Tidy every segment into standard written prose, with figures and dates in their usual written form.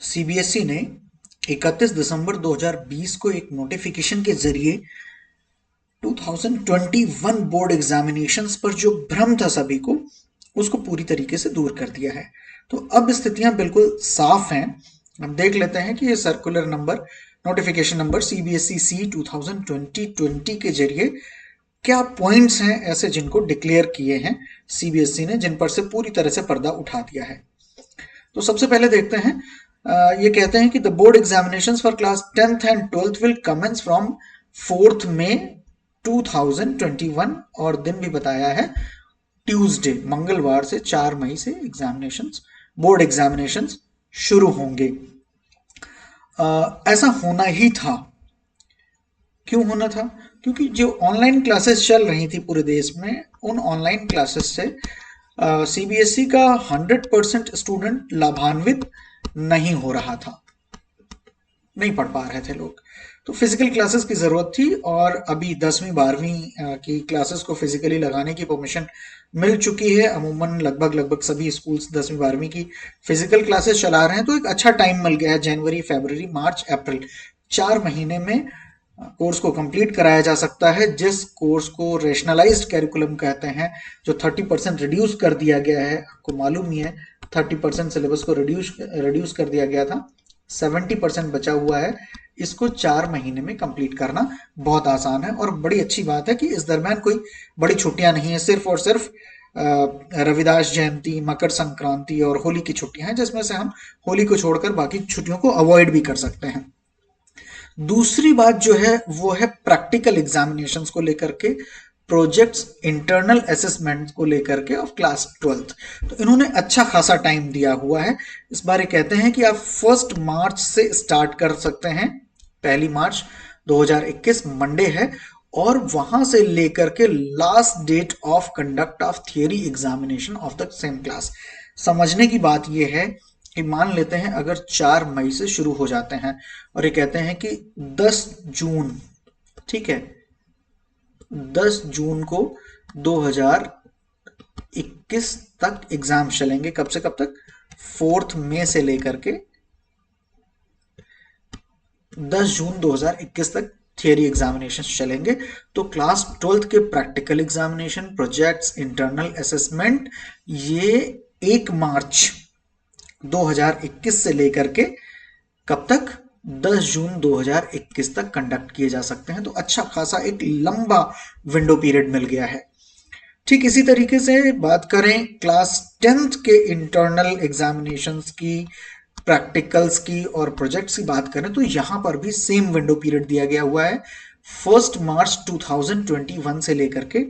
CBSE ने 31 दिसंबर 2020 को एक नोटिफिकेशन के जरिए 2021 बोर्ड एग्जामिनेशंस पर जो भ्रम था सभी को, उसको पूरी तरीके से दूर कर दिया है। तो अब स्थितियां बिल्कुल साफ हैं। हम देख लेते हैं कि ये circular number, notification number CBSE C 2020 के जरिए क्या पॉइंट्स हैं ऐसे जिनको डिक्लेयर किए हैं सीबीएसई ने, जिन पर से पूरी तरह से पर्दा उठा दिया है। तो सबसे पहले देखते हैं, ये कहते हैं कि the board examinations for class 10th and 12th will commence from 4th May 2021, और दिन भी बताया है ट्यूसडे, मंगलवार से 4 मई से एग्जामिनेशंस, बोर्ड एग्जामिनेशंस शुरू होंगे। ऐसा होना ही था। क्यों होना था? क्योंकि जो ऑनलाइन क्लासेस चल रही थी पूरे देश में, उन ऑनलाइन क्लासेस से सीबीएसई का 100% स्टूडेंट लाभान्वित नहीं हो रहा था, नहीं पढ़ पा रहे थे लोग। तो फिजिकल क्लासेस की जरूरत थी, और अभी 10वीं 12वीं की क्लासेस को फिजिकली लगाने की परमिशन मिल चुकी है। अमूमन लगभग सभी स्कूल्स 10वीं 12वीं की फिजिकल क्लासेस चला रहे हैं। तो एक अच्छा टाइम मिल गया है, जनवरी, फरवरी, मार्च, अप्रैल, 4 महीने में कोर्स को कंप्लीट कराया जा सकता है। जिस कोर्स को रेशनलाइज्ड कैरिकुलम कहते हैं, जो 30% रिड्यूस कर दिया गया है, आपको मालूम ही है 30% सिलेबस को रिड्यूस कर दिया गया था, 70% बचा हुआ है। इसको 4 महीने में कंप्लीट करना बहुत आसान है, और बड़ी अच्छी बात है कि इस दरमियान कोई बड़ी छुट्टियां नहीं है। सिर्फ और सिर्फ रविदास जयंती, मकर संक्रांति और होली की छुट्टियां हैं, जिसमें से हम होली को छोड़कर बाकी छुट्टियों को अवॉइड भी कर सकते हैं। दूसरी बात जो है वो है प्रैक्टिकल एग्जामिनेशंस को लेकर के, प्रोजेक्ट्स, इंटरनल असेसमेंट को लेकर के ऑफ क्लास 12th। तो इन्होंने अच्छा खासा टाइम दिया हुआ है। इस बार ये कहते हैं कि आप 1 मार्च से स्टार्ट कर सकते हैं। 1 मार्च 2021 मंडे है, और वहां से लेकर के last date of conduct of theory examination of the same class. समझने की बात यह है कि मान लेते हैं अगर 4 मई से शुरू हो जाते हैं, और ये कहते हैं कि 10 जून, ठीक है, 10 जून को 2021 तक एग्जाम चलेंगे। कब से कब तक? 4 मई से लेकर के 10 जून 2021 तक थियरी एग्जामिनेशन चलेंगे। तो क्लास 12th के practical examination, projects, internal assessment, ये 1 मार्च 2021 से लेकर के कब तक? 10 जून 2021 तक कंडक्ट किए जा सकते हैं। तो अच्छा खासा एक लंबा विंडो पीरियड मिल गया है। ठीक इसी तरीके से बात करें क्लास 10th के इंटरनल एग्जामिनेशंस की, प्रैक्टिकल्स की और प्रोजेक्ट्स की बात करें, तो यहां पर भी सेम विंडो पीरियड दिया गया हुआ है। 1 मार्च 2021 से लेकर के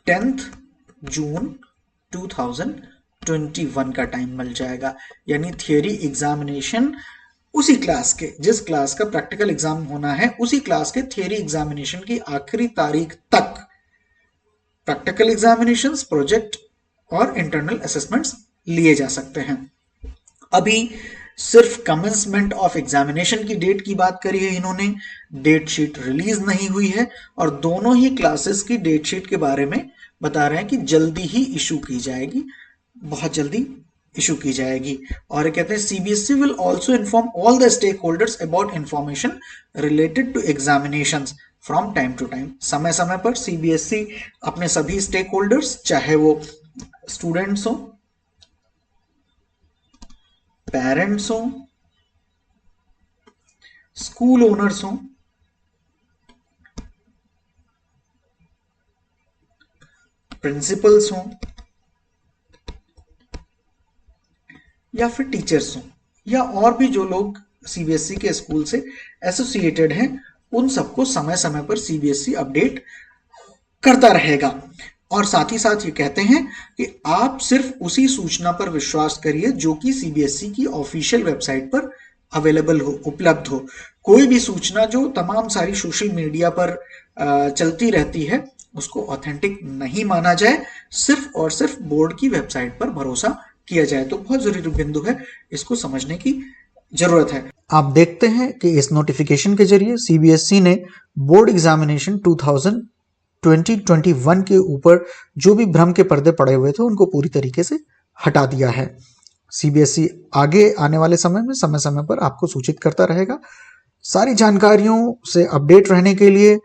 10 जून 2021 का टाइम मिल जाएगा। यानी थियरी एग्जामिनेशन उसी क्लास के, जिस क्लास का प्रैक्टिकल एग्जाम होना है, उसी क्लास के थियरी एग्जामिनेशन की आखिरी तारीख तक प्रैक्टिकल एग्जामिनेशंस, प्रोजेक्ट और इंटरनल असेसमेंट्स लिए जा सकते हैं। अभी सिर्फ कमेंसमेंट ऑफ एग्जामिनेशन की डेट की बात करी है इन्होंने, डेट शीट रिलीज नहीं हुई है, और दोनों ही क्लासेस की डेट शीट के बारे में बता रहे हैं कि जल्दी ही इशू की जाएगी, बहुत जल्दी इशू की जाएगी। और कहते हैं CBSE will also inform all the stakeholders about information related to examinations from time to time. समय समय पर सीबीएसई अपने सभी स्टेक होल्डर्स, चाहे वो स्टूडेंट्स हो, पेरेंट्स हो, स्कूल ओनर्स हो, प्रिंसिपल्स हो, या फिर टीचर्स हो, या और भी जो लोग सीबीएसई के स्कूल से एसोसिएटेड हैं, उन सबको समय समय पर सीबीएसई अपडेट करता रहेगा। और साथ ही साथ ये कहते हैं कि आप सिर्फ उसी सूचना पर विश्वास करिए जो कि सीबीएसई की ऑफिशियल वेबसाइट पर अवेलेबल हो, उपलब्ध हो। कोई भी सूचना जो तमाम सारी सोशल मीडिया पर चलती रहती है, उसको ऑथेंटिक नहीं माना जाए, सिर्फ और सिर्फ बोर्ड की वेबसाइट पर भरोसा किया जाए। तो बहुत जरूरी बिंदु है, इसको समझने की जरूरत है। आप देखते हैं कि इस नोटिफिकेशन के जरिए सीबीएसई ने बोर्ड एग्जामिनेशन 2021 के ऊपर जो भी भ्रम के पर्दे पड़े हुए थे, उनको पूरी तरीके से हटा दिया है। सीबीएसई आगे आने वाले समय में समय समय पर आपको सूचित करता रहेगा। सारी जानकारियों से अपडेट रहने के लिए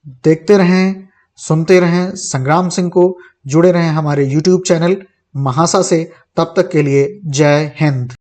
देखते रहें, सुनते रहें संग्राम सिंह को, जुड़े रहें हमारे यूट्यूब चैनल महासा से। तब तक के लिए जय हिंद।